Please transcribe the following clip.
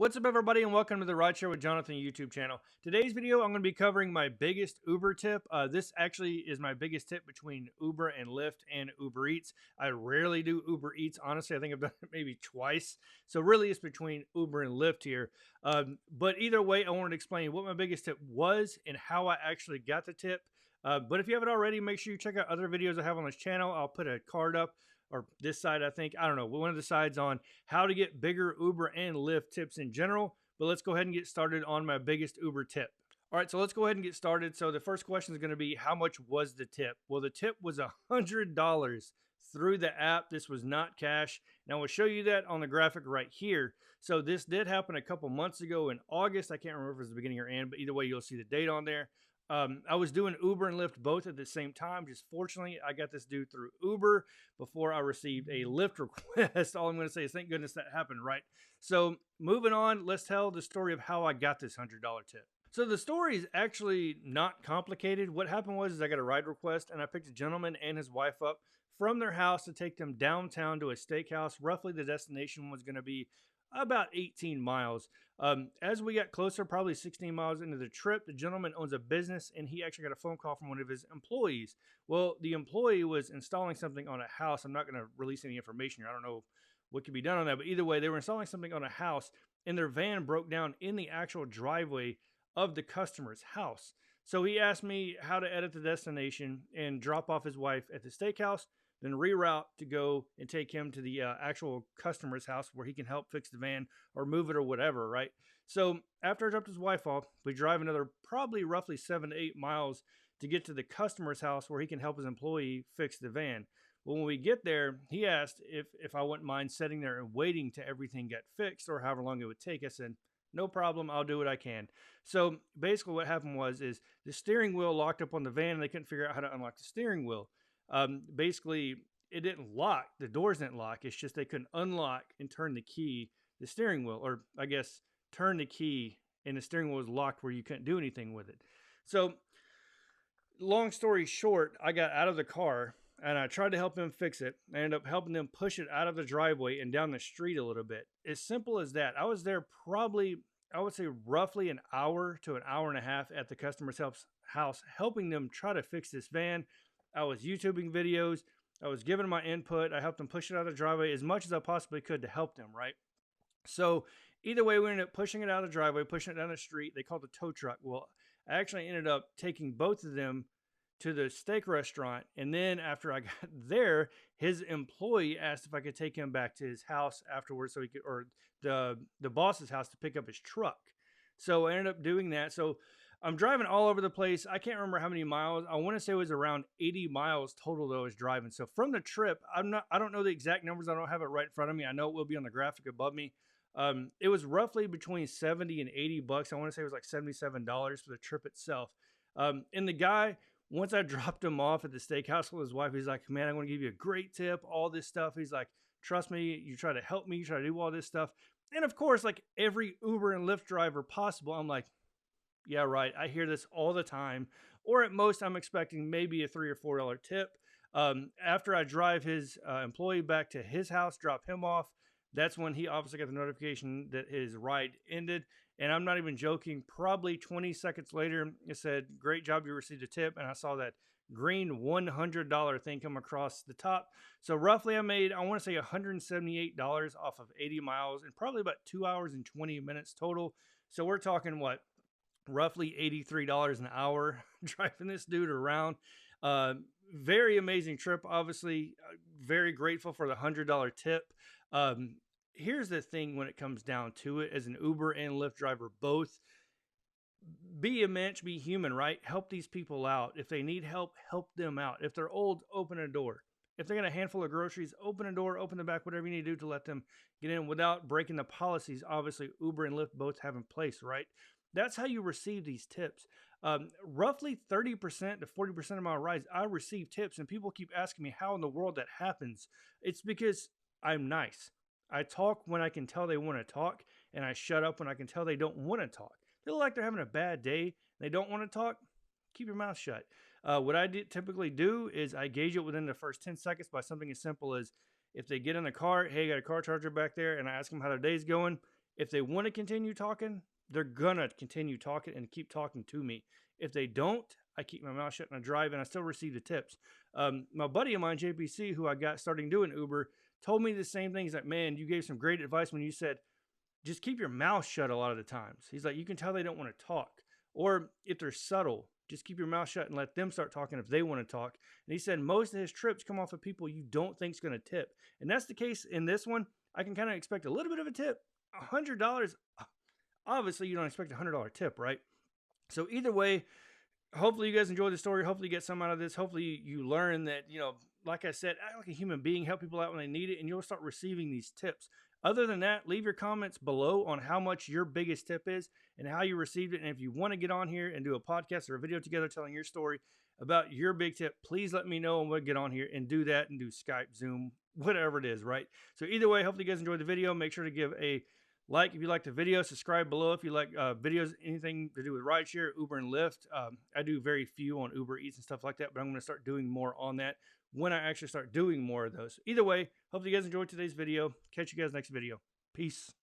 What's up, everybody, and welcome to the Rideshare with Jonathan YouTube channel. Today's video, I'm going to be covering my biggest Uber tip. This actually is my biggest tip between Uber and Lyft and Uber Eats. I rarely do Uber Eats, honestly. I think I've done it maybe twice. So really, it's between Uber and Lyft here. But either way, I wanted to explain what my biggest tip was and how I actually got the tip. But if you haven't already, make sure you check out other videos I have on this channel. I'll put a card up, or this side, I think. I don't know, one of the sides on how to get bigger Uber and Lyft tips in general. But let's go ahead and get started on my biggest Uber tip. All right, so let's go ahead and get started. So the first question is going to be, how much was the tip? Well, the tip was $100 through the app. This was not cash. And I will show you that on the graphic right here. So this did happen a couple months ago in August. I can't remember if it was the beginning or end, but either way, you'll see the date on there. I was doing Uber and Lyft both at the same time. Just fortunately, I got this dude through Uber before I received a Lyft request. All I'm going to say is thank goodness that happened, right? So moving on, let's tell the story of how I got this $100 tip. So the story is actually not complicated. What happened was I got a ride request and I picked a gentleman and his wife up from their house to take them downtown to a steakhouse. Roughly the destination was going to be about 18 miles. As we got closer, probably 16 miles into the trip, the gentleman owns a business and he actually got a phone call from one of his employees. Well, the employee was installing something on a house. I'm not going to release any information here. I don't know what could be done on that, but either way, they were installing something on a house and their van broke down in the actual driveway of the customer's house. So he asked me how to edit the destination and drop off his wife at the steakhouse, then reroute to go and take him to the actual customer's house where he can help fix the van or move it or whatever, right? So after I dropped his wife off, we drive another probably roughly 7 to 8 miles to get to the customer's house where he can help his employee fix the van. Well, when we get there, he asked if I wouldn't mind sitting there and waiting till everything got fixed or however long it would take. I said, no problem, I'll do what I can. So basically what happened is the steering wheel locked up on the van and they couldn't figure out how to unlock the steering wheel. Basically, it didn't lock. The doors didn't lock. It's just they couldn't unlock and turn the key, the steering wheel, or I guess turn the key and the steering wheel was locked where you couldn't do anything with it. So long story short, I got out of the car and I tried to help them fix it. I ended up helping them push it out of the driveway and down the street a little bit. As simple as that. I was there probably, I would say roughly an hour to an hour and a half at the customer's house, helping them try to fix this van. I was YouTubing videos. I was giving my input. I helped them push it out of the driveway as much as I possibly could to help them, right? So either way, we ended up pushing it out of the driveway, pushing it down the street. They called the tow truck. Well, I actually ended up taking both of them to the steak restaurant. And then after I got there, his employee asked if I could take him back to his house afterwards so he could, or the boss's house to pick up his truck. So I ended up doing that. So I'm driving all over the place. I can't remember how many miles. I want to say it was around 80 miles total that I was driving. So from the trip, I don't know the exact numbers. I don't have it right in front of me. I know it will be on the graphic above me. It was roughly between 70 and 80 bucks. I want to say it was like $77 for the trip itself. And the guy, once I dropped him off at the steakhouse with his wife, he's like, man, I'm going to give you a great tip, all this stuff. He's like, trust me, you try to help me, you try to do all this stuff. And of course, like every Uber and Lyft driver possible, I'm like, yeah, right. I hear this all the time. Or at most, I'm expecting maybe a $3 or $4 tip. After I drive his employee back to his house, drop him off, that's when he obviously got the notification that his ride ended. And I'm not even joking. Probably 20 seconds later, it said, great job, you received a tip. And I saw that green $100 thing come across the top. So roughly I made, I want to say $178 off of 80 miles and probably about 2 hours and 20 minutes total. So we're talking what? Roughly $83 an hour driving this dude around. Very amazing trip, obviously. Very grateful for the $100 tip. Here's the thing when it comes down to it, as an Uber and Lyft driver both, be a mensch, be human, right? Help these people out. If they need help, help them out. If they're old, open a door. If they got a handful of groceries, open a door, open the back, whatever you need to do to let them get in without breaking the policies obviously Uber and Lyft both have in place, right? That's how you receive these tips. Roughly 30% to 40% of my rides, I receive tips, and people keep asking me how in the world that happens. It's because I'm nice. I talk when I can tell they want to talk, and I shut up when I can tell they don't want to talk. They look like they're having a bad day, and they don't want to talk, keep your mouth shut. What I typically do is I gauge it within the first 10 seconds by something as simple as if they get in the car, hey, got a car charger back there, and I ask them how their day's going. If they want to continue talking, they're gonna continue talking and keep talking to me. If they don't, I keep my mouth shut and I drive, and I still receive the tips. My buddy of mine, JPC, who I got starting doing Uber, told me the same thing. He's like, man, you gave some great advice when you said just keep your mouth shut a lot of the times. He's like, you can tell they don't want to talk. Or if they're subtle, just keep your mouth shut and let them start talking if they want to talk. And he said most of his trips come off of people you don't think's going to tip. And that's the case in this one. I can kind of expect a little bit of a tip. $100, obviously you don't expect a $100 tip, right? So either way, hopefully you guys enjoy the story. Hopefully you get some out of this. Hopefully you learn that, like I said, act like a human being, help people out when they need it, and you'll start receiving these tips. Other than that, leave your comments below on how much your biggest tip is and how you received it. And if you want to get on here and do a podcast or a video together telling your story about your big tip, please let me know and we'll get on here and do that and do Skype, Zoom, whatever it is, right? So either way, hopefully you guys enjoyed the video. Make sure to give a like if you like the video, subscribe below if you like videos, anything to do with rideshare, Uber, and Lyft. I do very few on Uber Eats and stuff like that, but I'm going to start doing more on that when I actually start doing more of those. Either way, hopefully you guys enjoyed today's video. Catch you guys next video. Peace.